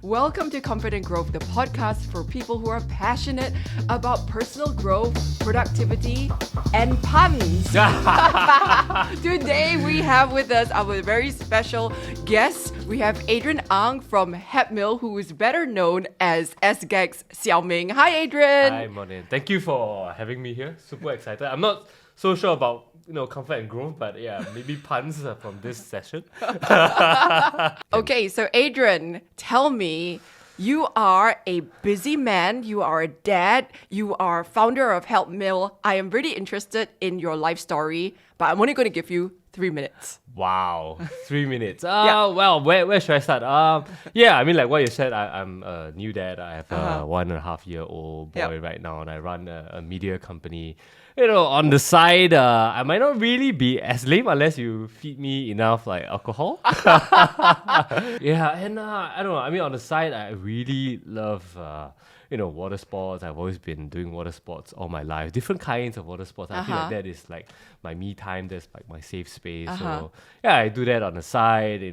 Welcome to Confident Growth, the podcast for people who are passionate about personal growth, productivity, and puns. Today we have with us our very special guest. We have Adrian Ang from Hepmill, who is better known as SGAG's Xiaoming. Hi, Adrian. Hi, morning. Thank you for having me here. Super excited. I'm not so sure about comfort and growth, but yeah, maybe puns from this session. Okay, so Adrian, tell me, you are a busy man, you are a dad, you are founder of Hepmill. I am really interested in your life story, but I'm only going to give you 3 minutes. Wow, 3 minutes. Yeah. Well, where should I start? Yeah, I mean, like what you said, I'm a new dad. I have a 1.5-year-old boy right now, and I run a media company. On the side, I might not really be as lame unless you feed me enough like alcohol. Yeah, and I don't know. I mean, on the side, I really love water sports. I've always been doing water sports all my life. Different kinds of water sports. I feel like that is like my me time. That's like my safe space. So yeah, I do that on the side.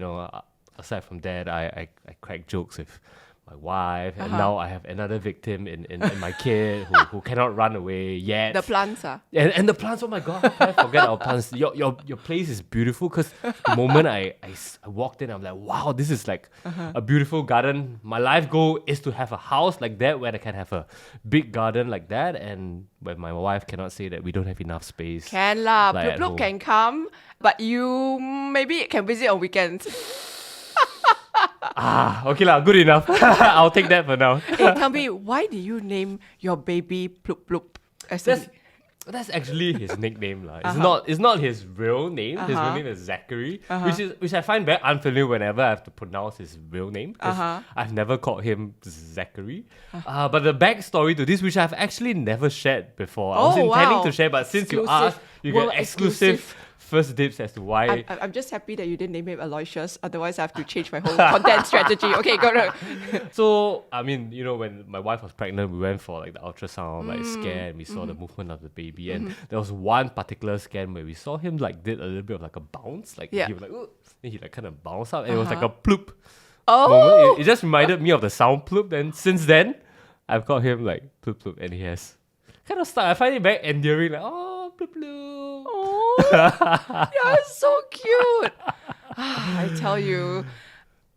Aside from that, I crack jokes with my wife, and now I have another victim in my kid who cannot run away yet. The plants, and the plants. Oh my god, how can I forget our plants? Your place is beautiful, because the moment I walked in, I'm like, wow, this is like a beautiful garden. My life goal is to have a house like that where I can have a big garden like that. And when my wife cannot say that we don't have enough space, can lah. like Ploop Ploop can come, but you maybe can visit on weekends. Okay lah, good enough. I'll take that for now. Hey, tell me, why did you name your baby Ploop Ploop? That's actually his nickname lah. It's not his real name. His real name is Zachary, which I find very unfamiliar whenever I have to pronounce his real name, because I've never called him Zachary. But the backstory to this, which I've actually never shared before, I was intending to share, but since you asked, you get exclusive first dibs as to why. I'm just happy that you didn't name him Aloysius. Otherwise, I have to change my whole content strategy. Okay, go on. So, I mean, when my wife was pregnant, we went for like the ultrasound, like scan. We saw the movement of the baby, and there was one particular scan where we saw him like did a little bit of like a bounce, like he was like, ooh, then he like kind of bounced up, and it was like a ploop moment. It just reminded me of the sound ploop. And since then, I've got him like Ploop Ploop, and he has kind of stuck. I find it very endearing, like Ploop Ploop. Yeah, it's so cute. I tell you,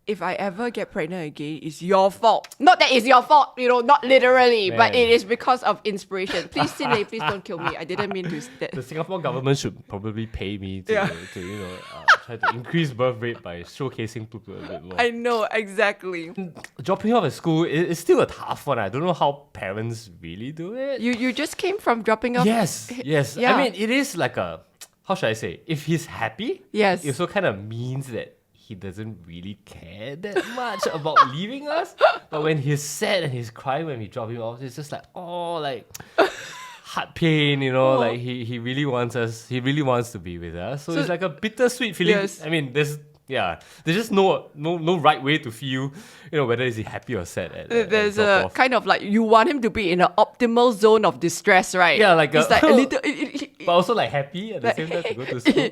if I ever get pregnant again, it's your fault. Not that it's your fault, not literally, but it is because of inspiration. Please, Cindy, please don't kill me. I didn't mean to. The Singapore government should probably pay me to try to increase birth rate by showcasing Ploop Ploop a bit more. I know, exactly. Dropping off at school is still a tough one. I don't know how parents really do it. You just came from dropping off. Yes. Yeah. I mean, it is like how should I say? If he's happy, yes, it also kind of means that he doesn't really care that much about leaving us. But when he's sad and he's crying when we drop him off, it's just like, heart pain, like he really wants us. He really wants to be with us. So it's like a bittersweet feeling. Yes. I mean, there's just no right way to feel, whether is he happy or sad. There's a kind of like, you want him to be in an optimal zone of distress, right? Yeah, like it's like a little, but also like happy at the same time to go to school.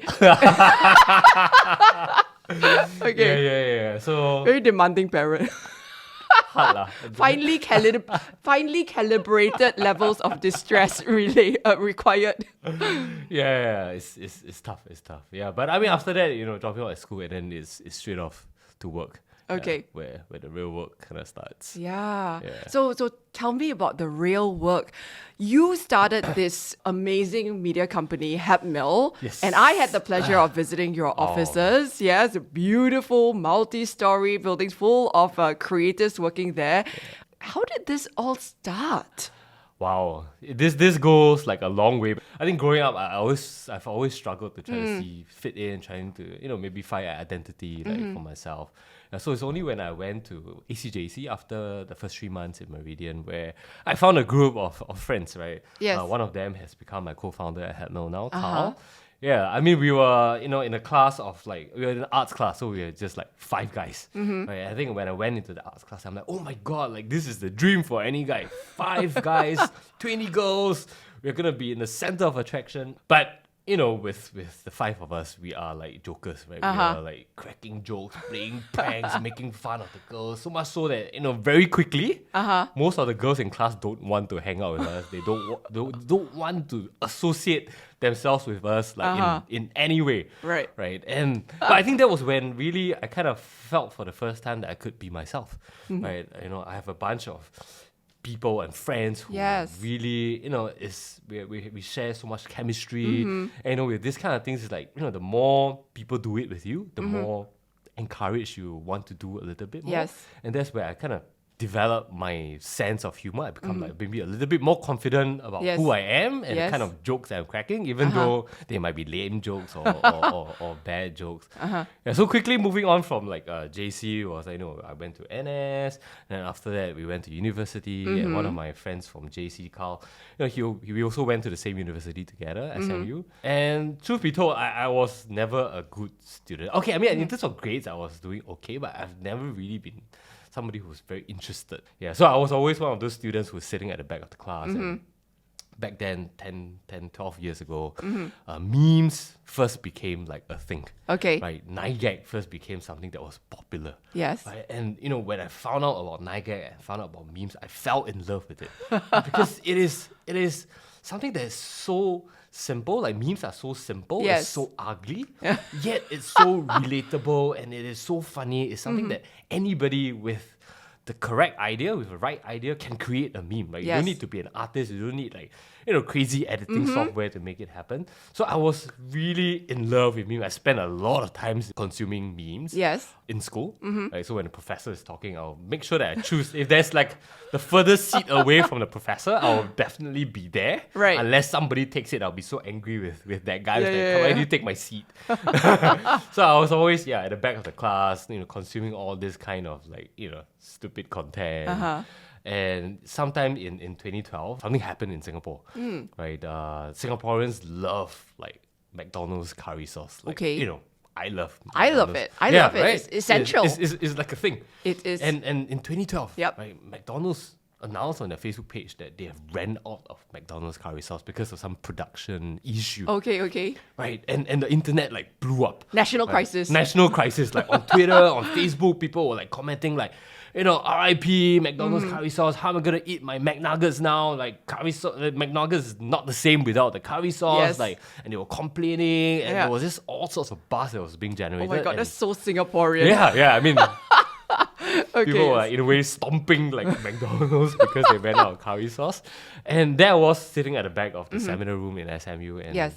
Okay. Yeah. So very demanding parent. Finely calibrated levels of distress required. Yeah, it's tough. Yeah, but I mean, after that, dropping out at school, and then it's straight off to work. Okay. Where the real work kind of starts. Yeah. So tell me about the real work. You started this amazing media company, Hepmill. Yes. And I had the pleasure of visiting your offices. Yeah, it's a beautiful multi-story buildings full of creators working there. Yeah. How did this all start? Wow, this goes like a long way. I think growing up, I've always struggled to try to fit in, trying to maybe find an identity for myself. So it's only when I went to ACJC after the first 3 months in Meridian where I found a group of friends, right? Yes. One of them has become my co-founder at Hepmill now, Carl. Yeah, I mean, we were, in a class of we were in an arts class, so we were just 5 guys. Right? I think when I went into the arts class, I'm like, oh my God, this is the dream for any guy. 5 guys, 20 girls, we're going to be in the center of attraction. But with the five of us, we are like jokers, right? We are like cracking jokes, playing pranks, making fun of the girls. So much so that, very quickly, most of the girls in class don't want to hang out with us. They don't want to associate themselves with us like in any way. Right. Right. But I think that was when really I kind of felt for the first time that I could be myself. Right. I have a bunch of people and friends who really, we share so much chemistry. And with this kind of things, it's like, the more people do it with you, the more encouraged you want to do a little bit more. Yes. And that's where I kind of develop my sense of humor. I become like maybe a little bit more confident about who I am and the kind of jokes that I'm cracking, even though they might be lame jokes or bad jokes. Yeah, so quickly moving on from like JC was, I went to NS, and after that we went to university. And one of my friends from JC, Carl, we also went to the same university together, SMU. And truth be told, I was never a good student. Okay, I mean in terms of grades, I was doing okay, but I've never really been somebody who was very interested. Yeah, so I was always one of those students who was sitting at the back of the class. And back then, 12 years ago, memes first became like a thing. Okay. Right, 9gag first became something that was popular. Yes. Right? And, when I found out about 9gag and found out about memes, I fell in love with it. Because it is something that is so simple. Like memes are so simple, it's so ugly, yet it's so relatable and it is so funny. It's something that anybody with the correct idea, with the right idea, can create a meme. Like you don't need to be an artist, you don't need like crazy editing software to make it happen. So I was really in love with memes. I spent a lot of time consuming memes in school. Right? So when the professor is talking, I'll make sure that I choose, if there's like the furthest seat away from the professor, I'll definitely be there. Right. Unless somebody takes it, I'll be so angry with that guy. Why do you take my seat? So I was always at the back of the class, consuming all this kind of like, stupid content. And sometime in 2012, something happened in Singapore. Right? Singaporeans love like McDonald's curry sauce. Like, I love McDonald's. I love it. I love it. Right? It's essential. It's like a thing. It is. And in 2012, right, McDonald's announced on their Facebook page that they have ran out of McDonald's curry sauce because of some production issue. Okay. Right, and the internet like blew up. National crisis. National crisis. Like on Twitter, on Facebook, people were like commenting like, RIP McDonald's curry sauce. How am I gonna eat my McNuggets now? Like curry sauce, McNuggets is not the same without the curry sauce. Yes. Like, and they were complaining, and there was just all sorts of buzz that was being generated. Oh my god, and that's so Singaporean. Yeah. I mean, Okay. people were in a way stomping like McDonald's because they ran out of curry sauce. And that was sitting at the back of the seminar room in SMU. And, I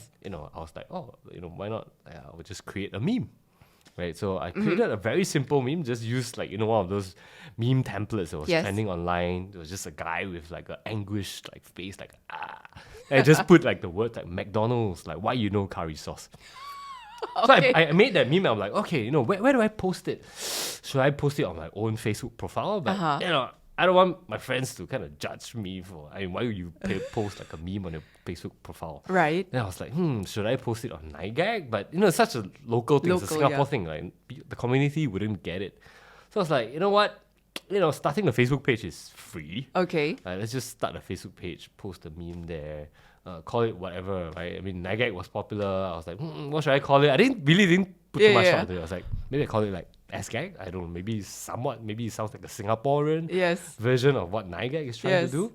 was like, why not? I would just create a meme. Right, so I created a very simple meme, just used like, one of those meme templates that was trending online. It was just a guy with like an anguished like face, like, And I just put like the word like McDonald's, like, why curry sauce? Okay. So I made that meme. I'm like, okay, where do I post it? Should I post it on my own Facebook profile? But I don't want my friends to kind of judge me for, why would you post like a meme on your Facebook profile? Right. Then I was like, should I post it on 9gag? But it's such a local thing, it's a Singapore thing. Like the community wouldn't get it. So I was like, you know what? Starting a Facebook page is free. Okay. Let's just start a Facebook page, post a meme there. Call it whatever, right? I mean, 9gag was popular. I was like, what should I call it? I didn't put too much thought into it. I was like, maybe I call it like SGAG. I don't know. Maybe it sounds like a Singaporean version of what 9gag is trying to do.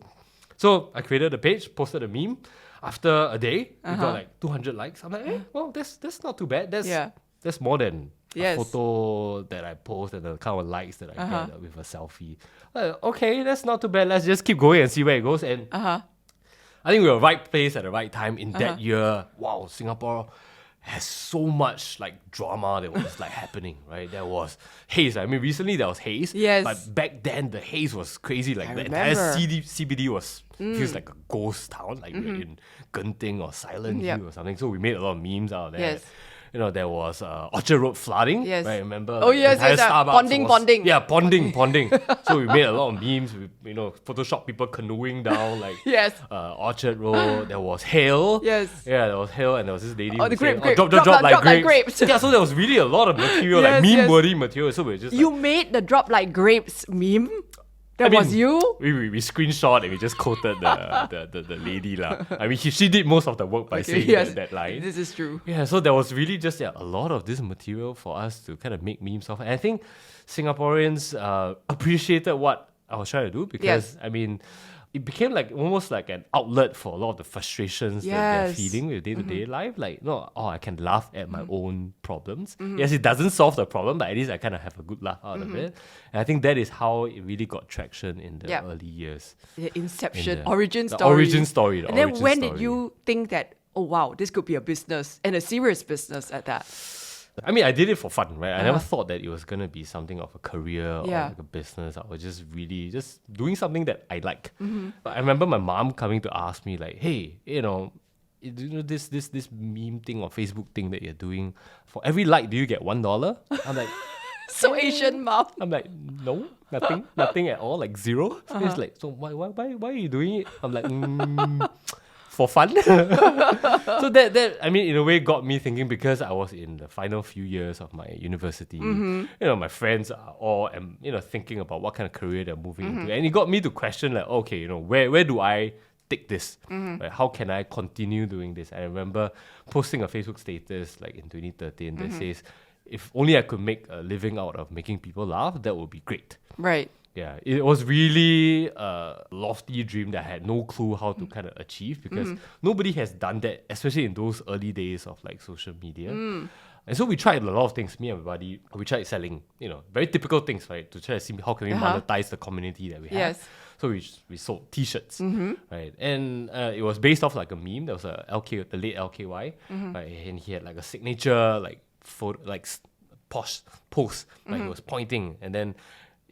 So I created a page, posted a meme. After a day, we got like 200 likes. I'm like, well, that's not too bad. That's more than a photo that I post and the kind of likes that I get with a selfie. Okay, that's not too bad. Let's just keep going and see where it goes. And I think we were right place at the right time in that year. Wow, Singapore has so much like drama that was like happening, right? There was haze. I mean, recently there was haze. Yes. But back then the haze was crazy. Like the entire CBD feels like a ghost town. Like we're in Genting or Silent Hill or something. So we made a lot of memes out of that. Yes. There was Orchard Road flooding. Yes. Right, remember? Oh, yes, entire yes. Starbucks Bonding. Yeah, bonding. So we made a lot of memes. We, Photoshop people canoeing down like Orchard Road. There was hail. Yes. Yeah, there was hail, and there was this lady. Oh, the grape. Drop like grapes. Yeah, so there was really a lot of material, like meme-worthy material. So we were just You made the drop like grapes meme? That was you? We screenshot and we just quoted the lady lah. I mean, she did most of the work by saying that line. This is true. Yeah, so there was really just a lot of this material for us to kind of make memes of. And I think Singaporeans appreciated what I was trying to do because, I mean, it became like almost like an outlet for a lot of the frustrations that they're feeling with day-to-day life. Like, I can laugh at my own problems. Yes, it doesn't solve the problem, but at least I kind of have a good laugh out of it. And I think that is how it really got traction in the early years. The inception, origin story. Origin story. And then when did you think that, oh wow, this could be a business and a serious business at that? I mean, I did it for fun, right? I never thought that it was going to be something of a career or like a business. I was just really just doing something that I like. But I remember my mom coming to ask me like, hey, this meme thing or Facebook thing that you're doing, for every like, do you get $1? I'm like, so Asian mom. I'm like, no, nothing at all, like zero. So it's like, so why are you doing it? I'm like, for fun. So that I mean, in a way, got me thinking because I was in the final few years of my university. My friends are all thinking about what kind of career they're moving into, and it got me to question like, okay, where do I take this? Right? How can I continue doing this? I remember posting a Facebook status like in 2013 that says, if only I could make a living out of making people laugh, that would be great. Right. Yeah, it was really a lofty dream that I had no clue how to kind of achieve because nobody has done that, especially in those early days of like social media. And so we tried a lot of things, me and my buddy. We tried selling, very typical things, right? To try to see how can we monetize the community that we have. Yes. So we sold T-shirts, right? And it was based off like a meme. There was the late LKY, right? And he had like a signature like photo, like post, like he was pointing, and then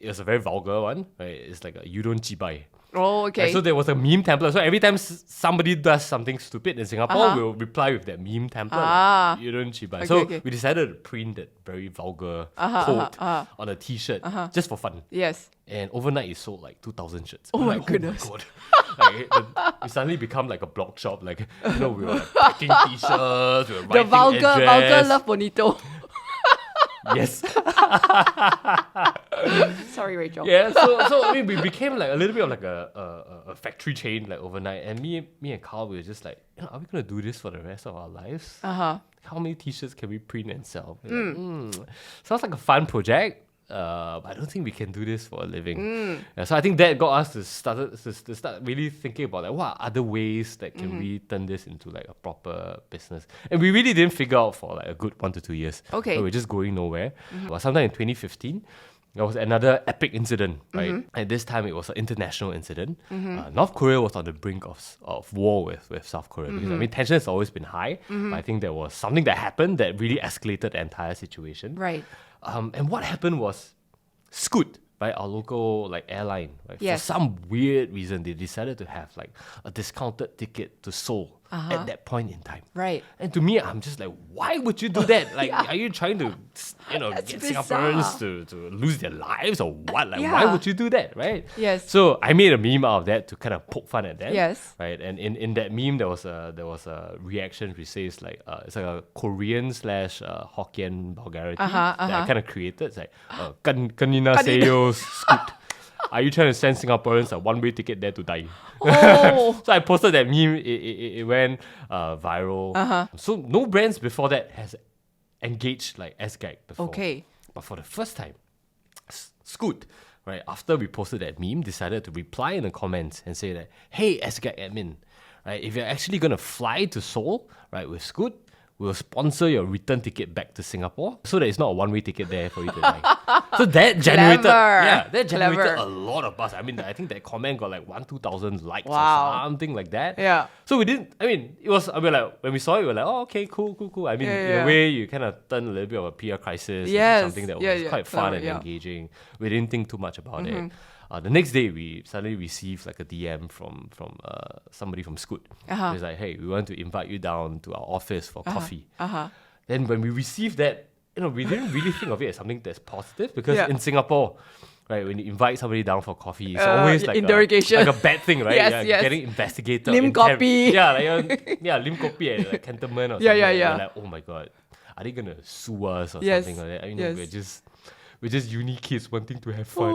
it was a very vulgar one, right? It's like a you don't jibai. Oh, okay. Right, so there was a meme template. So every time somebody does something stupid in Singapore, we'll reply with that meme template. Like, you don't jibai. So we decided to print that very vulgar quote on a T-shirt just for fun. Yes. And overnight, it sold like 2,000 shirts. Oh my goodness. Oh my God. We suddenly become like a blog shop. Like, we were like packing T-shirts, we were writing vulgar love bonito. Yes. Sorry, Rachel. Yeah, so I mean, we became like a little bit of like a factory chain like overnight. And me and Carl, we were just like, are we gonna do this for the rest of our lives? How many T-shirts can we print and sell? Sounds like a fun project. But I don't think we can do this for a living. Yeah, so I think that got us to start really thinking about like what are other ways that can we turn this into like a proper business. And we really didn't figure out for like a good 1 to 2 years. Okay. So we're just going nowhere. But sometime in 2015, there was another epic incident, right? And this time it was an international incident. North Korea was on the brink of war with South Korea. Because I mean, tension has always been high. But I think there was something that happened that really escalated the entire situation. Right. And what happened was Scoot, right, our local like airline, right, Yes. for some weird reason, they decided to have like a discounted ticket to Seoul at that point in time. Right. And to me, I'm just like, why would you do that? Like, are you trying to, get bizarre. Singaporeans to lose their lives or what? Like, why would you do that, right? Yes. So I made a meme out of that to kind of poke fun at them. Yes. Right. And in that meme, there was a reaction which says like, it's like a Korean / Hokkien vulgarity that I kind of created. It's like, kanina seyo Scoot. Are you trying to send Singaporeans a one-way ticket there to die? Oh. So I posted that meme. It went viral. So no brands before that has engaged like SGAG before. Okay. But for the first time, Scoot, right, after we posted that meme, decided to reply in the comments and say that, hey, SGAG admin, right, if you're actually going to fly to Seoul, right, with Scoot, we'll sponsor your return ticket back to Singapore so that it's not a one-way ticket there for you to die. So that generated a lot of buzz. I mean, I think that comment got like 1,000-2,000 likes or something like that. Yeah. So we didn't, I mean, it was, I mean, like, when we saw it, we were like, oh, okay, cool. I mean, in a way, you kind of turn a little bit of a PR crisis into something that was quite fun and engaging. We didn't think too much about it. The next day, we suddenly received like a DM from somebody from Scoot. It's like, hey, we want to invite you down to our office for coffee. Then when we received that, we didn't really think of it as something that's positive because in Singapore, right, when you invite somebody down for coffee, it's always like interrogation. like a bad thing, right? Yes. Getting investigated. Lim Kopi. Lim Kopi at like Cantonment or something. We're like, oh my God, are they gonna sue us or something like that? I mean, we're just uni kids wanting to have fun.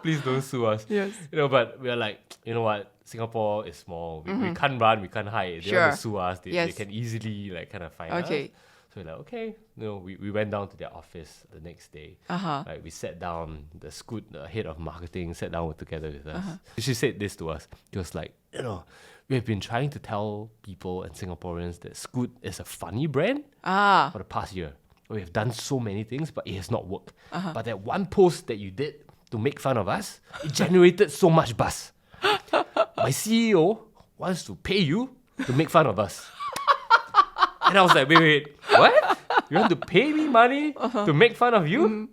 Please don't sue us. Yes. But we're like, you know what? Singapore is small. We can't run, we can't hide. They want to sue us. They can easily like kind of find us. So we're like, okay. We went down to their office the next day. Like, we sat down, the head of marketing, sat down together with us. She said this to us. It was like, we have been trying to tell people and Singaporeans that Scoot is a funny brand for the past year. We have done so many things, but it has not worked. But that one post that you did to make fun of us, it generated so much buzz. My CEO wants to pay you to make fun of us. And I was like, wait, what? You want to pay me money to make fun of you?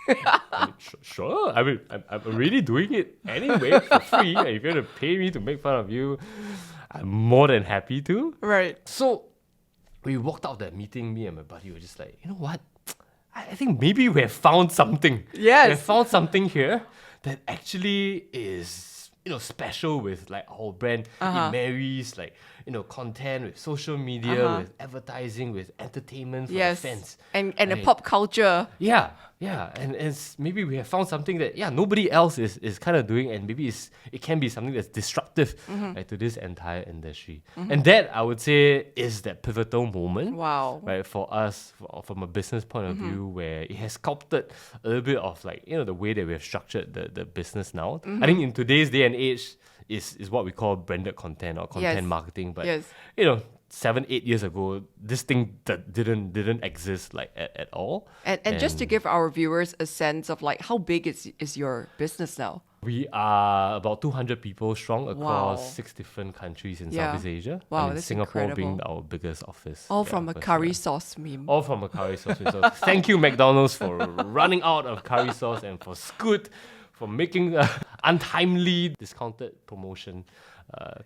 I mean, sure. I mean, I'm already doing it anyway for free. And if you're going to pay me to make fun of you, I'm more than happy to. Right. So we walked out of that meeting, me and my buddy were just like, you know what? I think maybe we have found something. Yes. We have found something here that actually is, special with like our brand. It marries like, content with social media, with advertising, with entertainment for the fans. And the pop culture. Yeah. And maybe we have found something that nobody else is kind of doing, and maybe it can be something that's disruptive to this entire industry. And that, I would say, is that pivotal moment. Wow. Right, for us, from a business point of view, where it has sculpted a little bit of like, the way that we have structured the business now. I think in today's day and age is what we call branded content or content marketing. But 7-8 years ago, this thing that didn't exist like at all. And just to give our viewers a sense of like how big is your business now? We are about 200 people strong across 6 different countries in Southeast Asia. Wow, that's Singapore incredible. being our biggest office. All from a curry sauce meme. All from a curry sauce meme. So thank you, McDonald's, for running out of curry sauce, and for Scoot for making untimely discounted promotion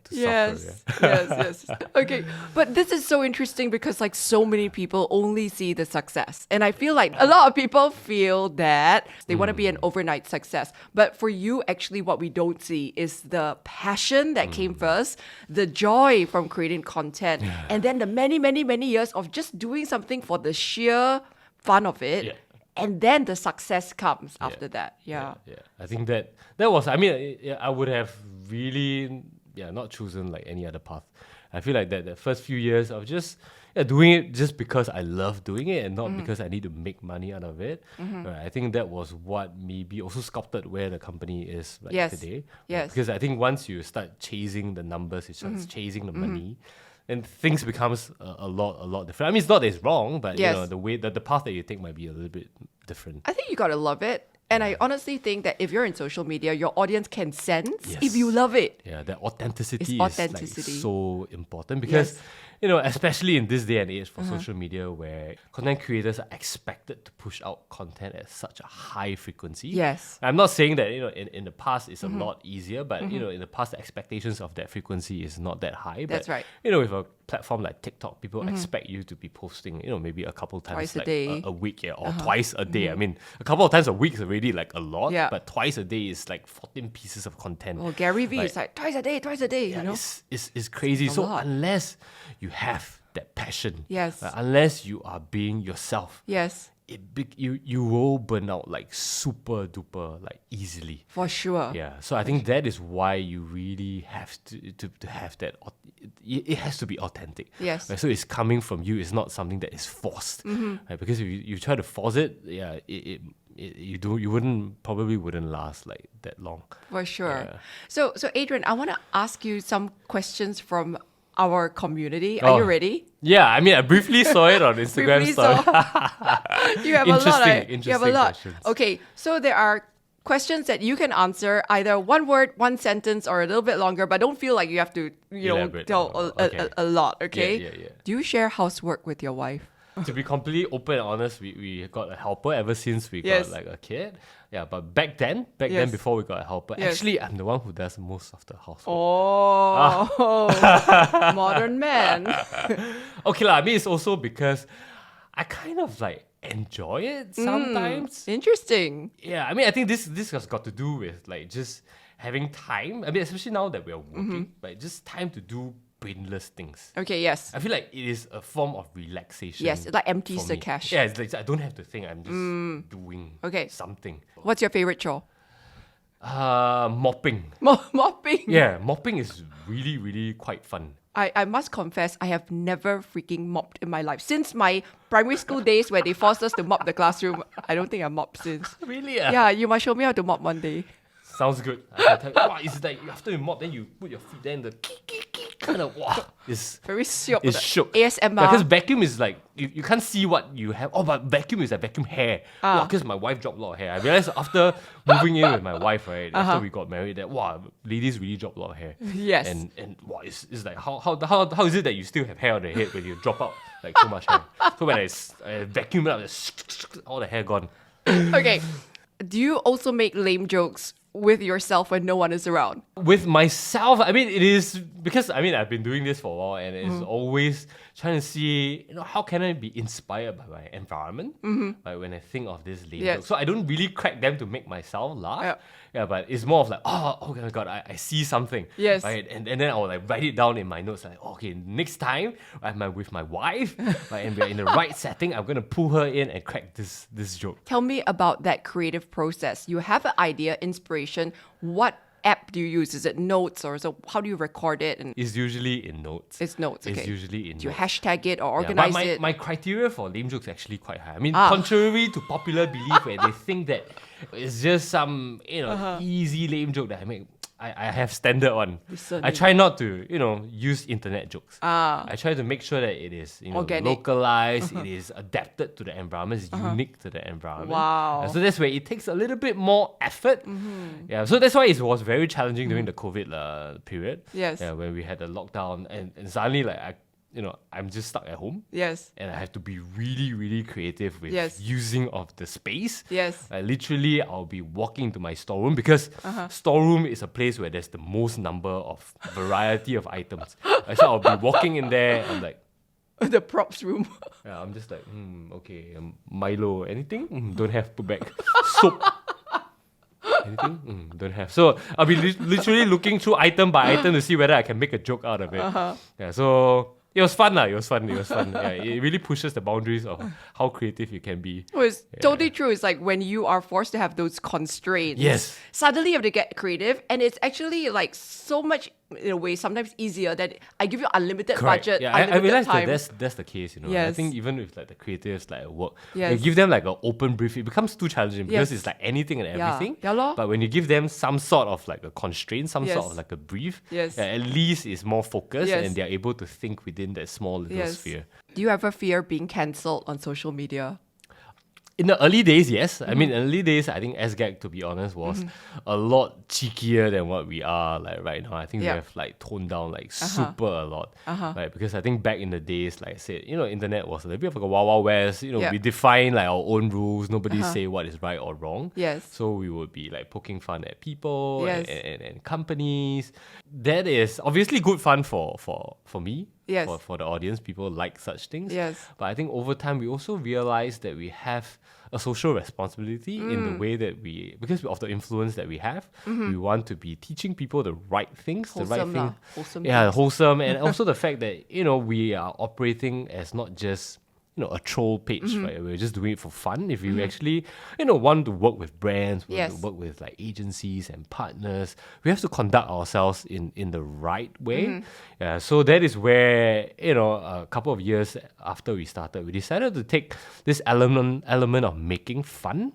to South Korea. Yes. Okay, but this is so interesting because like so many people only see the success, and I feel like a lot of people feel that they want to be an overnight success. But for you, actually, what we don't see is the passion that came first, the joy from creating content, and then the many years of just doing something for the sheer fun of it. Yeah. And then the success comes after that. Yeah. I think that was, I mean, I would have really not chosen like any other path. I feel like that the first few years of just doing it just because I love doing it and not because I need to make money out of it. I think that was what maybe also sculpted where the company is today. Yes. Because I think once you start chasing the numbers, you start chasing the money, and things becomes a lot different. I mean, it's not that it's wrong, but the way that the path that you take might be a little bit different. I think you gotta love it. And I honestly think that if you're in social media, your audience can sense if you love it. Yeah, that authenticity It's is like so important because, especially in this day and age for social media where content creators are expected to push out content at such a high frequency. Yes. I'm not saying that, in the past it's a lot easier, but, in the past the expectations of that frequency is not that high. That's but, right. With a platform like TikTok, people expect you to be posting, maybe a couple times Twice a like day. a week, or twice a day. I mean, a couple of times a week is already like a lot, but twice a day is like 14 pieces of content. Well, Gary Vee is like twice a day, It's crazy. It's a so lot. Unless you have that passion, Yes. unless you are being yourself, Yes, you will burn out like super duper like easily. for sure. Yeah, so I think that is why you really have to have that. It has to be authentic. Yes. Right? So it's coming from you. It's not something that is forced. Right? Because if you try to force it, you probably wouldn't last like that long. For sure. Yeah. So Adrian, I want to ask you some questions from our community. Are you ready? Yeah, I mean, I briefly saw it on Instagram Briefly story. You have a lot. Interesting You have a lot. questions. Okay, so there are questions that you can answer either one word, one sentence, or a little bit longer, but don't feel like you have to, Elaborate. tell a lot, okay? Yeah. Do you share housework with your wife? To be completely open and honest, we got a helper ever since we Yes. got like a kid. Yeah, but back then, Yes. before we got a helper, Yes. actually I'm the one who does most of the housework. Oh, modern man. Okay lah, I mean it's also because I kind of like enjoy it sometimes. Interesting. Yeah, I mean I think this has got to do with like just having time. I mean especially now that we are working, like just time to do brainless things. Okay, yes. I feel like it is a form of relaxation. Yes, it like empties for the me. cache. Yeah, it's like I don't have to think. I'm just doing Okay. something. What's your favorite chore? Mopping. Mopping. Yeah, mopping is really, really quite fun. I must confess, I have never freaking mopped in my life. Since my primary school days where they forced us to mop the classroom, I don't think I mopped since. Really? Yeah, you must show me how to mop one day. Sounds good. I can tell you, wow, it's like after you mop, then you put your feet there and the kind of, wow, it's Very shook. It's shook. ASMR. Because vacuum is like, you can't see what you have. Oh, but vacuum is like vacuum hair. Wow, because my wife dropped a lot of hair. I realized after moving in with my wife, right, after we got married, that wow, ladies really drop a lot of hair. Yes. And wow, it's like, how is it that you still have hair on the head when you drop out like so much hair? So when I vacuum it up, all the hair gone. Okay. Do you also make lame jokes with yourself when no one is around? With myself, I mean, it is because I've been doing this for a while, and it's always trying to see, how can I be inspired by my environment? Like when I think of this lame joke. So I don't really crack them to make myself laugh. Yeah, but it's more of like, oh my god, I see something. Yes. Right? And then I'll like write it down in my notes, like, okay, next time I'm with my wife, right, and we're in the right setting, I'm gonna pull her in and crack this joke. Tell me about that creative process. You have an idea, inspiration. What app do you use? Is it notes or how do you record it? And It's usually in notes. it's notes. Okay. It's usually in Do you notes. hashtag it or Yeah, organize but it? my criteria for lame jokes is actually quite high. I mean, contrary to popular belief where they think that it's just some, easy lame joke that I make, I have standard one. Listening. I try not to, use internet jokes. I try to make sure that it is, Organic. localized, it is adapted to the environment, it's unique to the environment. Wow. So that's where it takes a little bit more effort. Yeah, so that's why it was very challenging during the COVID period. Yes. Yeah, when we had the lockdown and suddenly I'm just stuck at home. Yes. And I have to be really, really creative with Yes. using of the space. Yes. Literally, I'll be walking to my storeroom because storeroom is a place where there's the most number of variety of items. So I'll be walking in there. I'm like, The props room. yeah, I'm just like, okay, Milo, anything? Don't have, put back. Soap. Anything? Don't have. So I'll be literally looking through item by item to see whether I can make a joke out of it. Yeah, so it was fun. It was fun. Yeah, it really pushes the boundaries of how creative you can be. Well, it's totally true. It's like when you are forced to have those constraints. Yes. Suddenly you have to get creative, and it's actually like so much in a way sometimes easier that I give you unlimited budget, Yeah, unlimited I realized time. that that's the case. I Yes. think even with like the creatives like at work, Yes. you give them like an open brief, it becomes too challenging because Yes. it's like anything and everything. Yeah lor. But when you give them some sort of like a constraint, some sort Yes. of like a brief, Yes. at least it's more focused Yes. and they're able to think within that small little sphere. Do you ever fear being cancelled on social media? In the early days, yes. I mean, in the early days, I think SGAG, to be honest, was a lot cheekier than what we are like right now. I think we Yeah. have like toned down like super a lot, right? Because I think back in the days, like I said, internet was a little bit of like a wild, wild west. Yeah. We define like our own rules. Nobody say what is right or wrong. Yes. So we would be like poking fun at people Yes. and companies. That is obviously good fun for me. Yes. For the audience, people like such things. Yes. But I think over time, we also realize that we have a social responsibility in the way that because of the influence that we have, we want to be teaching people the right things, the right Wholesome things. lah. Wholesome Yeah, things. wholesome. And also the fact that, we are operating as not just a troll page, right? We're just doing it for fun. If we actually, want to work with brands, want Yes. to work with like agencies and partners, we have to conduct ourselves in the right way. Yeah, so that is where, a couple of years after we started, we decided to take this element of making fun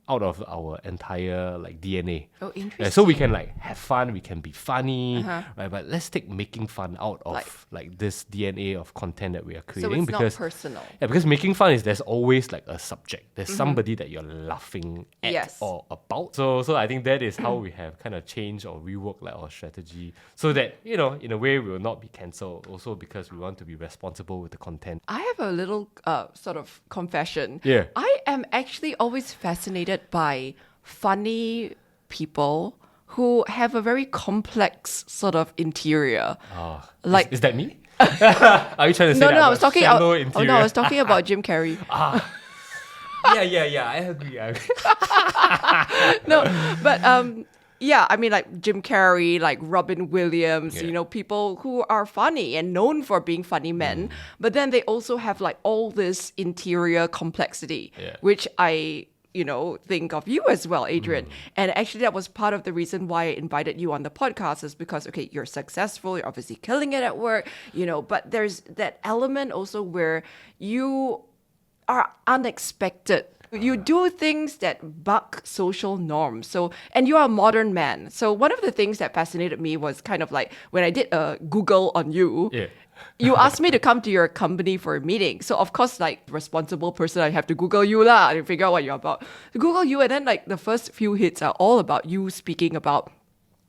out of our entire like DNA. Oh, Yeah, interesting. so we can like have fun, we can be funny, right? But let's take making fun out of like this DNA of content that we are So creating it's not because personal. yeah, because making fun is there's always like a subject. There's somebody that you're laughing at Yes. or about. So I think that is how we have kind of changed or reworked like our strategy so that in a way we will not be cancelled. Also because we want to be responsible with the content. I have a little sort of confession. Yeah. I am actually always fascinated by funny people who have a very complex sort of interior. Like- is that me? Are you trying to say that I I'm was a talking. shallow I interior? was talking about Jim Carrey. Yeah. I agree. No, but yeah, I mean like Jim Carrey, like Robin Williams, Yeah. people who are funny and known for being funny men, but then they also have like all this interior complexity, Yeah. which I think of you as well, Adrian. And actually, that was part of the reason why I invited you on the podcast, is because, okay, you're successful, you're obviously killing it at work, but there's that element also where you are unexpected. You do things that buck social norms. So, and you are a modern man. So one of the things that fascinated me was kind of like when I did a Google on you, you asked me to come to your company for a meeting. So of course, like responsible person, I have to Google you lah and figure out what you're about. Google you, and then like the first few hits are all about you speaking about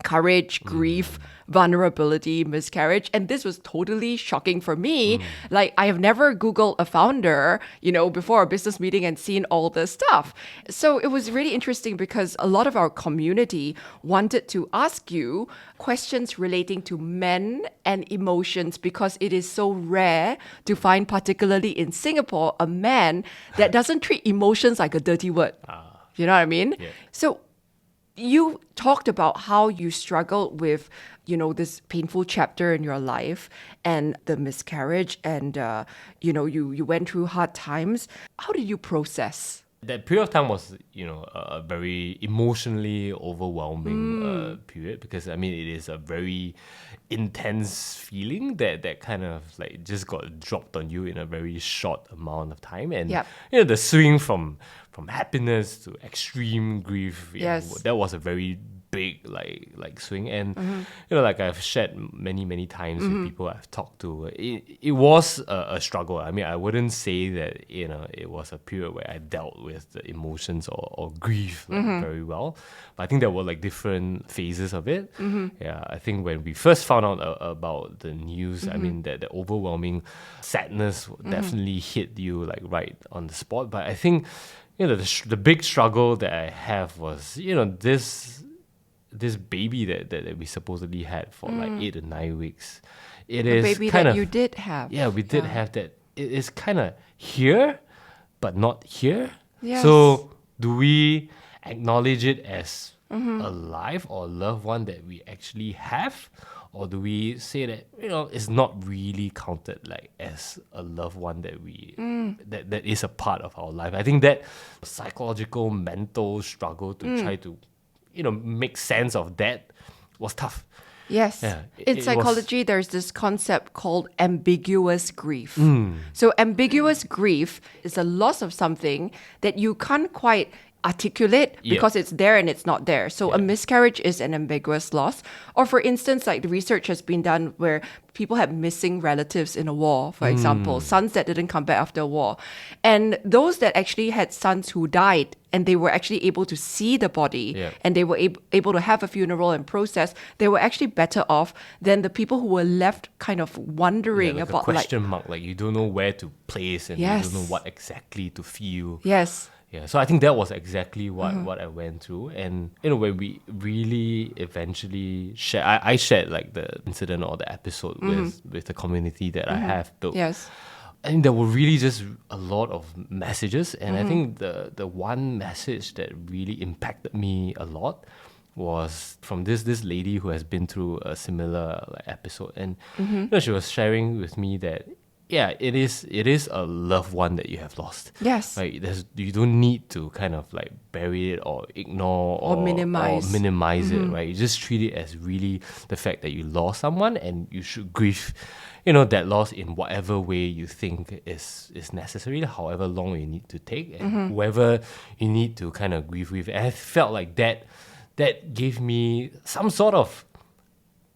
courage, grief, vulnerability, miscarriage. And this was totally shocking for me. Like, I have never Googled a founder, before a business meeting and seen all this stuff. So it was really interesting because a lot of our community wanted to ask you questions relating to men and emotions, because it is so rare to find, particularly in Singapore, a man that doesn't treat emotions like a dirty word. You know what I mean? Yeah. So you talked about how you struggled with, this painful chapter in your life and the miscarriage, and, you went through hard times. How did you process? That period of time was, a very emotionally overwhelming period, because, it is a very intense feeling that kind of like just got dropped on you in a very short amount of time. And, the swing from happiness to extreme grief, that was a very big like swing. And like I've shared many times with people I've talked to, it was a struggle. I wouldn't say that it was a period where I dealt with the emotions or grief very well, but I think there were like different phases of it. I think when we first found out about the news, that the overwhelming sadness definitely hit you like right on the spot. But I think the big struggle that I have was this baby that we supposedly had for like 8 to 9 weeks. It is baby kind that of, you did have. Yeah, we did have that. It is kind of here, but not here. Yes. So do we acknowledge it as a life or a loved one that we actually have? Or do we say that, it's not really counted like as a loved one that we that is a part of our life? I think that psychological, mental struggle to try to make sense of that was tough. Yes. Yeah, in psychology, there's this concept called ambiguous grief. So ambiguous grief is a loss of something that you can't quite articulate because it's there and it's not there. So a miscarriage is an ambiguous loss. Or for instance, like the research has been done where people had missing relatives in a war, for example, sons that didn't come back after a war. And those that actually had sons who died and they were actually able to see the body and they were able to have a funeral and process, they were actually better off than the people who were left kind of wondering like about a question mark, like you don't know where to place and you don't know what exactly to feel. Yes. Yeah, so I think that was exactly what I went through. And, when we really eventually shared, I shared like the incident or the episode with the community that I have built. Yes. I think there were really just a lot of messages. And I think the one message that really impacted me a lot was from this lady who has been through a similar episode. And she was sharing with me that it is a loved one that you have lost. Yes. Right. You don't need to kind of like bury it or ignore or minimize it, right? You just treat it as really the fact that you lost someone, and you should grieve, that loss in whatever way you think is necessary, however long you need to take, and whoever you need to kind of grieve with. And I felt like that gave me some sort of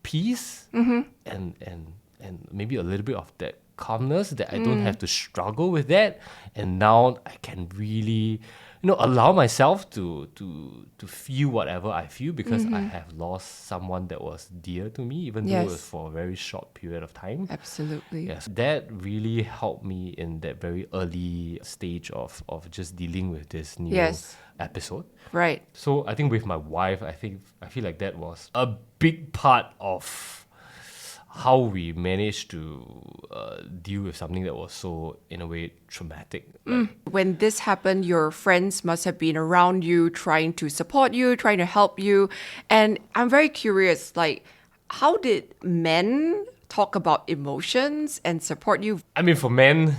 peace and maybe a little bit of that calmness, that I don't have to struggle with that, and now I can really allow myself to feel whatever I feel, because I have lost someone that was dear to me, even though it was for a very short period of time. Absolutely. Yes, that really helped me in that very early stage of just dealing with this new episode. Right. So I think with my wife, I feel like that was a big part of how we managed to deal with something that was so, in a way, traumatic. When this happened, your friends must have been around you, trying to support you, trying to help you. And I'm very curious, like, how did men talk about emotions and support you? For men,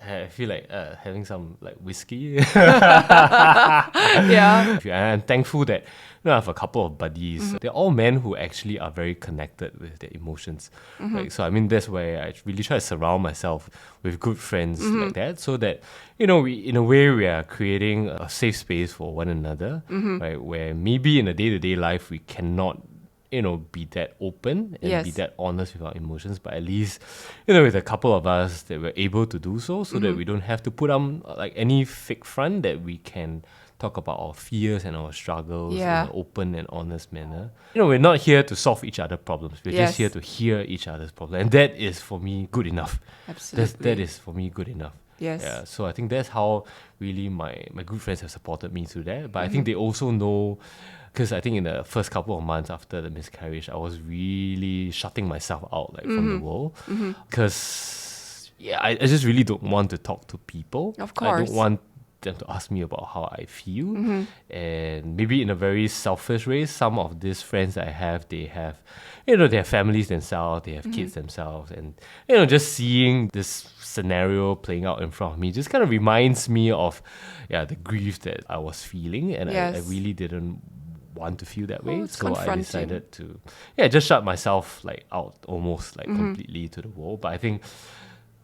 I feel like having some like whiskey. Yeah. And I'm thankful that I have a couple of buddies. They're all men who actually are very connected with their emotions. Right? So I mean, that's where I really try to surround myself with good friends like that, so that we, in a way, we are creating a safe space for one another, right? Where maybe in a day-to-day life we cannot be that open and be that honest with our emotions, but at least, with a couple of us that we're able to do so that we don't have to put on like any fake front, that we can talk about our fears and our struggles in an open and honest manner. We're not here to solve each other's problems. We're just here to hear each other's problems. And that is, for me, good enough. Absolutely. That is, for me, good enough. Yes. Yeah, so I think that's how really my good friends have supported me through that. But I think they also know, because I think in the first couple of months after the miscarriage, I was really shutting myself out from the world. Because, I just really don't want to talk to people. Of course. I don't want them to ask me about how I feel. And maybe in a very selfish way, some of these friends that I have, they have, they have families themselves, they have kids themselves. And, just seeing this scenario playing out in front of me just kind of reminds me of, the grief that I was feeling. And I really didn't want to feel that way. So I decided to, just shut myself out almost completely to the world. But I think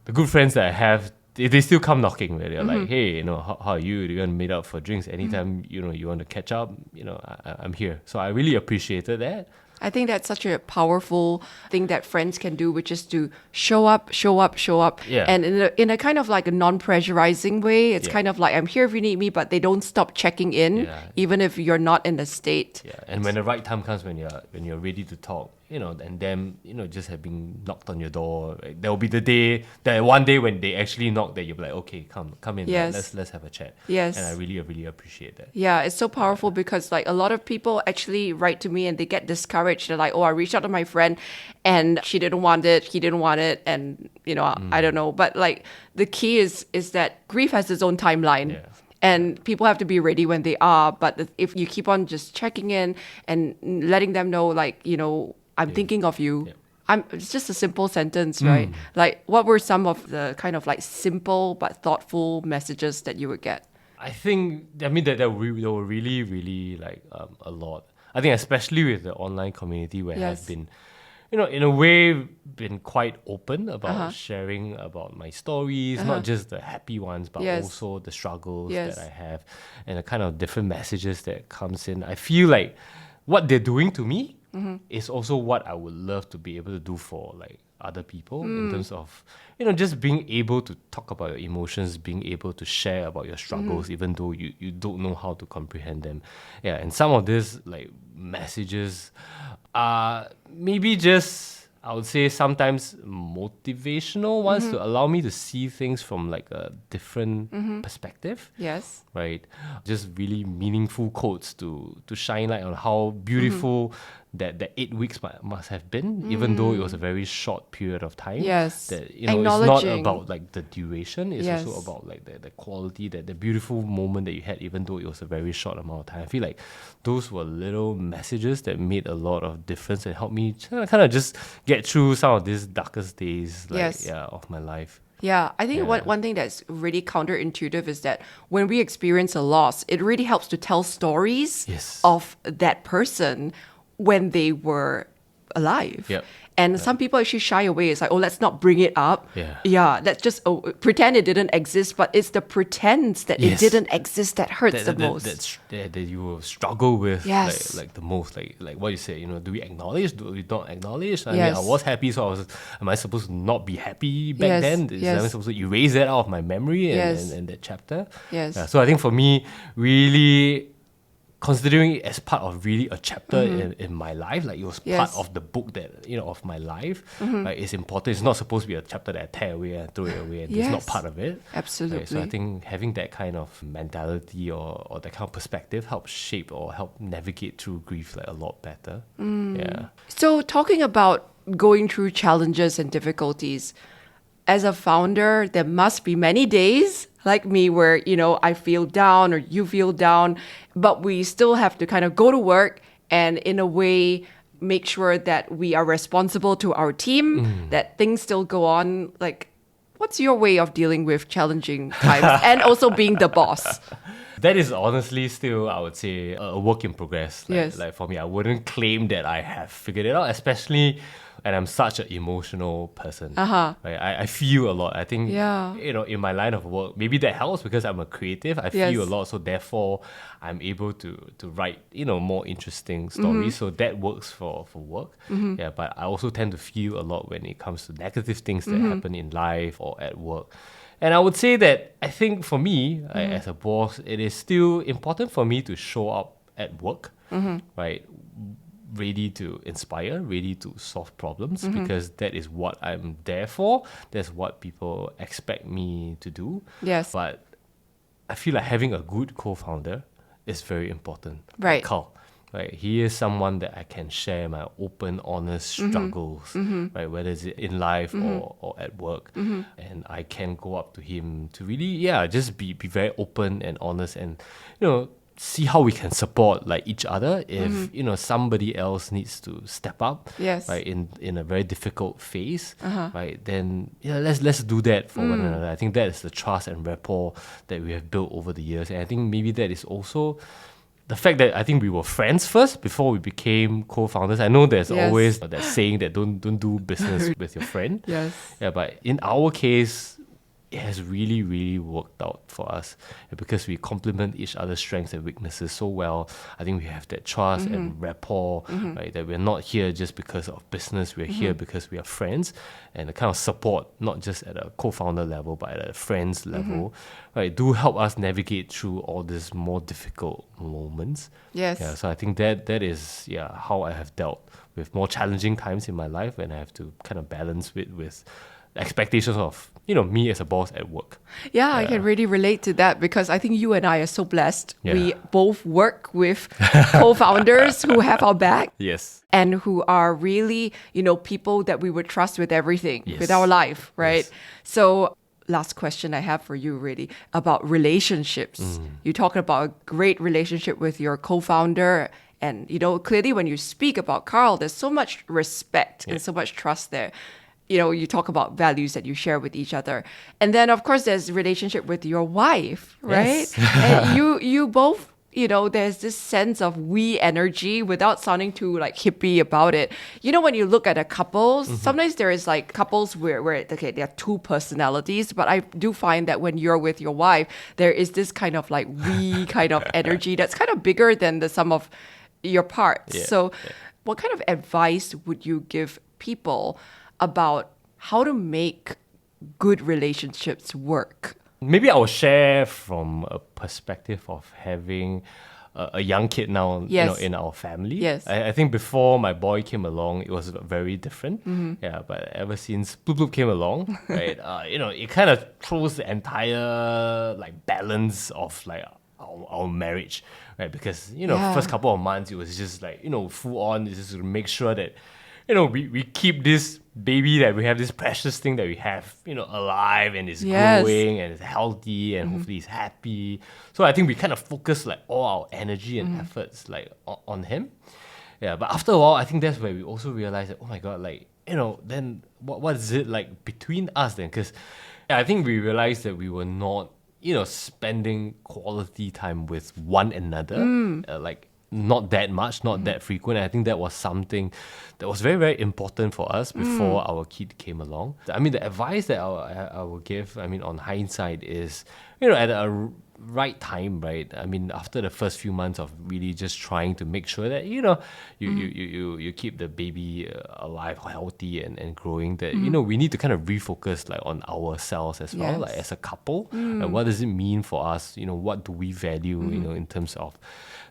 the good friends that I have, they still come knocking. Where they're like, hey, how are you? Do you want to meet up for drinks? Anytime, you want to catch up, I'm here. So I really appreciated that. I think that's such a powerful thing that friends can do, which is to show up. Yeah. And in a kind of like a non-pressurizing way, it's kind of like, I'm here if you need me, but they don't stop checking in, even if you're not in the state. Yeah, and when the right time comes, when you're ready to talk, and them, just have been knocked on your door. Right? There will be that one day when they actually knock, that you're like, okay, come in, let's have a chat. Yes. And I really, really appreciate that. Yeah, it's so powerful because a lot of people actually write to me and they get discouraged. They're like, oh, I reached out to my friend and she didn't want it, he didn't want it, and I don't know. But the key is that grief has its own timeline. Yeah. And people have to be ready when they are. But if you keep on just checking in and letting them know, I'm thinking of you. Yeah. It's just a simple sentence, right? What were some of the kind of simple but thoughtful messages that you would get? I think, that there were really, really a lot. I think especially with the online community where I've been, in a way, been quite open about sharing about my stories, not just the happy ones, but also the struggles that I have and the kind of different messages that comes in. I feel like what they're doing to me is also what I would love to be able to do for other people in terms of, just being able to talk about your emotions, being able to share about your struggles, even though you don't know how to comprehend them. Yeah, and some of these messages are maybe just, I would say, sometimes motivational ones to allow me to see things from a different perspective. Yes. Right? Just really meaningful quotes to shine light on how beautiful that 8 weeks must have been, even though it was a very short period of time. Yes. That, it's not about the duration, it's also about the quality, the beautiful moment that you had, even though it was a very short amount of time. I feel like those were little messages that made a lot of difference and helped me kind of just get through some of these darkest days of my life. Yeah, I think one thing that's really counterintuitive is that when we experience a loss, it really helps to tell stories of that person when they were alive. Yep. And some people actually shy away. It's like, oh, let's not bring it up. Yeah. Let's just pretend it didn't exist. But it's the pretense that it didn't exist that hurts the most. That you will struggle with Yes. the most. Like what you say, do we acknowledge? Do we not acknowledge? I mean, I was happy, so am I supposed to not be happy back then? Am I supposed to erase that out of my memory and that chapter? Yes. So I think for me, really considering it as part of really a chapter in my life, it was part of the book that, of my life, it's important. It's not supposed to be a chapter that I tear away and throw it away, and it's not part of it. Absolutely. Right? So I think having that kind of mentality or that kind of perspective helps shape or help navigate through grief a lot better. Yeah. So talking about going through challenges and difficulties, as a founder, there must be many days like me where, I feel down or you feel down, but we still have to kind of go to work and in a way make sure that we are responsible to our team, that things still go on. What's your way of dealing with challenging times and also being the boss? That is honestly still, I would say, a work in progress. Yes. Like for me, I wouldn't claim that I have figured it out, especially, and I'm such an emotional person. Right? I feel a lot. I think, Yeah. in my line of work, maybe that helps because I'm a creative. I Yes. feel a lot, so therefore, I'm able to write, more interesting stories. So that works for work. Yeah, but I also tend to feel a lot when it comes to negative things that happen in life or at work. And I would say that I think for me, as a boss, it is still important for me to show up at work, right? Ready to inspire, ready to solve problems, because that is what I'm there for. That's what people expect me to do. Yes. But I feel like having a good co-founder is very important. Right. Like Carl, right? He is someone that I can share my open, honest struggles, right? Whether it's in life or at work. And I can go up to him to really, just be very open and honest and, see how we can support like each other if, somebody else needs to step up, Yes. right? In a very difficult phase, right? Then, let's do that for one another. I think that is the trust and rapport that we have built over the years. And I think maybe that is also the fact that I think we were friends first before we became co-founders. I know there's Yes. always that saying that don't do business with your friend. Yes. Yeah, but in our case, it has really, really worked out for us because we complement each other's strengths and weaknesses so well. I think we have that trust and rapport, right? That we're not here just because of business. We're here because we are friends, and the kind of support, not just at a co-founder level, but at a friends level, right? Do help us navigate through all these more difficult moments. Yes. Yeah, so I think that is how I have dealt with more challenging times in my life, when I have to kind of balance it with expectations of me as a boss at work. Yeah, I can really relate to that because I think you and I are so blessed. Yeah. We both work with co-founders who have our back Yes. and who are really, people that we would trust with everything, Yes. with our life, right? Yes. So last question I have for you really about relationships. You talk about a great relationship with your co-founder. And, clearly when you speak about Carl, there's so much respect and so much trust there. You talk about values that you share with each other. And then, of course, there's relationship with your wife, right? Yes. And you both, there's this sense of we energy without sounding too like hippie about it. When you look at a couple, sometimes there is like couples where okay, there are two personalities, but I do find that when you're with your wife, there is this kind of like we kind of energy that's kind of bigger than the sum of your parts. Yeah, So what kind of advice would you give people about how to make good relationships work? Maybe I'll share from a perspective of having a young kid now, Yes. in our family. Yes. I think before my boy came along, it was very different. Yeah, but ever since Ploop Ploop came along, right, it kind of throws the entire like balance of like our marriage, right? Because first couple of months it was just like full on, just to make sure that we keep this baby that we have, this precious thing that we have, alive and is Yes. growing and is healthy and hopefully is happy. So I think we kind of focus like all our energy and efforts like on him. Yeah, but after a while, I think that's where we also realized that, oh my God, like, then what is it like between us then? Because I think we realized that we were not, spending quality time with one another, like, not that much, not that frequent. And I think that was something that was very, very important for us before our kid came along. I mean, the advice that I will give, on hindsight is, at a right time, right? I mean, after the first few months of really just trying to make sure that, you keep the baby alive, healthy and growing, that, we need to kind of refocus like on ourselves as well, Yes. like as a couple. Like, what does it mean for us? What do we value, in terms of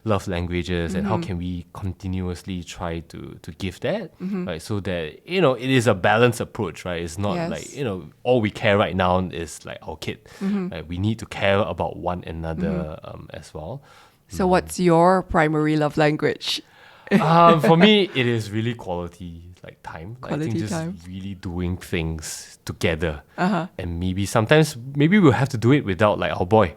love languages, and how can we continuously try to give that, right? So that, it is a balanced approach, right? It's not Yes. like, all we care right now is like our kid, right? We need to care about one another as well. So what's your primary love language? For me, it is really quality like time. I Quality think just time. really doing things together. And maybe sometimes we'll have to do it without like our boy.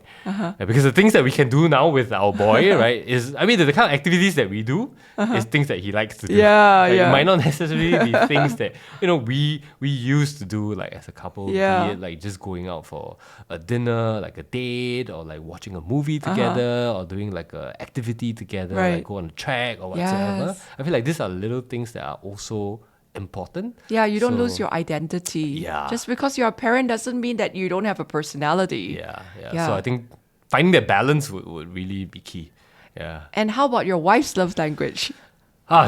Because the things that we can do now with our boy, right, is, I mean, the kind of activities that we do is things that he likes to do. It might not necessarily be things that, you know, we used to do like as a couple, be it like just going out for a dinner, like a date, or like watching a movie together, or doing like a activity together, like go on a track or whatsoever. Yes. I feel like these are little things that are also important. Yeah, you don't So- lose your identity. Yeah. Just because you're a parent doesn't mean that you don't have a personality. So I think finding that balance would really be key. Yeah. And how about your wife's love language?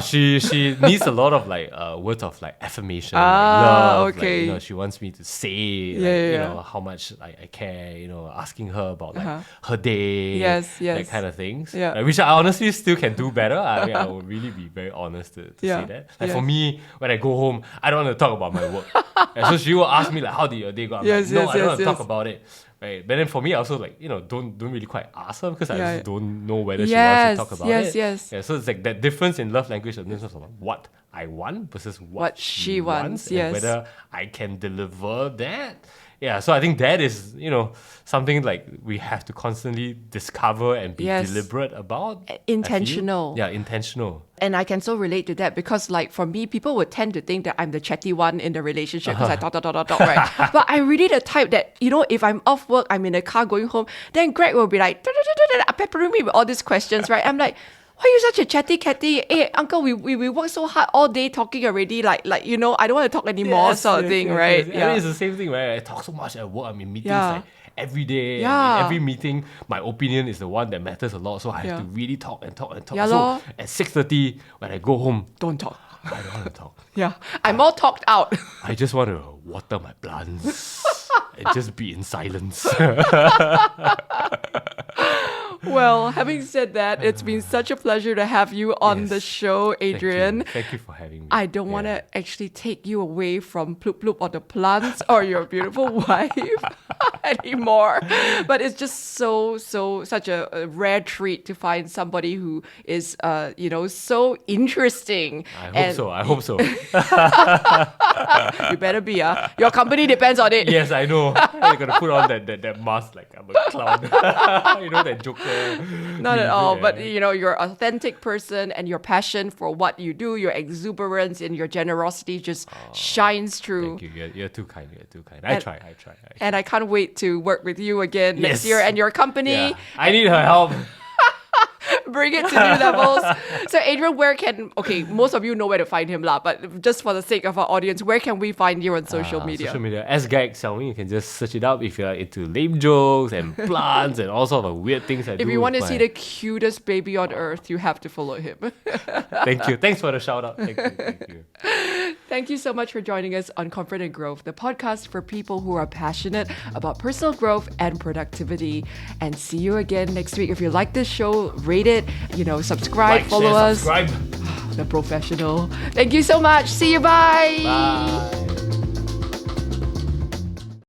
She needs a lot of like words of like affirmation, like love. Like, okay. you know, she wants me to say, like, you know, how much I care. You know, asking her about like her day, Yes, yes. that kind of things. Yeah. Like, which I honestly still can do better. I mean, I would really be very honest to say that. Like for me, when I go home, I don't want to talk about my work. And so she will ask me like, "How did your day go?" I'm Yes, like, "No, yes, I don't yes, want to talk yes. about it." Right, but then for me, I also like, you know, don't really quite ask her because I Yeah. just don't know whether she Yes, wants to talk about yes, it. yes. Yeah, so it's like that difference in love language in terms of what I want versus what she wants, and yes. whether I can deliver that. Yeah, so I think that is, you know, something like we have to constantly discover and be Yes. deliberate about. I feel. Intentional. Yeah, intentional. And I can so relate to that because, like, for me, people would tend to think that I'm the chatty one in the relationship because I talk, right? But I'm really the type that, you know, if I'm off work, I'm in the car going home, then Greg will be like, peppering me with all these questions, right? I'm like, why are you such a chatty catty? Hey, uncle, we work so hard all day talking already. Like you know, I don't want to talk anymore, sort of thing, right? Yes. I mean, it's the same thing, right? I talk so much at work. I'm in meetings Yeah. like every day. Yeah. And in every meeting, my opinion is the one that matters a lot. So I have Yeah. to really talk and talk and talk. Yeah so lor. at 6:30, when I go home, Don't talk. I don't want to talk. Yeah, I'm all talked out. I just want to water my plants and just be in silence. Well, having said that, it's been such a pleasure to have you on Yes. the show, Adrian. Thank you for having me. I don't want to actually take you away from Ploop Ploop or the plants or your beautiful wife anymore. But it's just such a rare treat to find somebody who is, you know, so interesting. I hope so. You better be, your company depends on it. Yes, I know. You're going to put on that mask like I'm a clown. You know, that Joker. Not at meme, all, yeah. but you know, you're an authentic person and your passion for what you do, your exuberance and your generosity just shines through. Thank you. You're too kind. I try. And I can't wait to work with you again next Yes. year and your company. Yeah. I need her help. Bring it to new levels. So Adrian, most of you know where to find him lah, but just for the sake of our audience, where can we find you on social media? Social media. SGAG Xiaoming. You can just search it up if you're into lame jokes and plants and all sorts of weird things I do. If you want to with see my- the cutest baby on earth, you have to follow him. Thank you. Thanks for the shout out. Thank you. Thank you so much for joining us on Confident Growth, the podcast for people who are passionate about personal growth and productivity. And see you again next week. If you like this show, rate it, subscribe, Like, follow share, us. subscribe. The professional. Thank you so much. See you. Bye. Bye.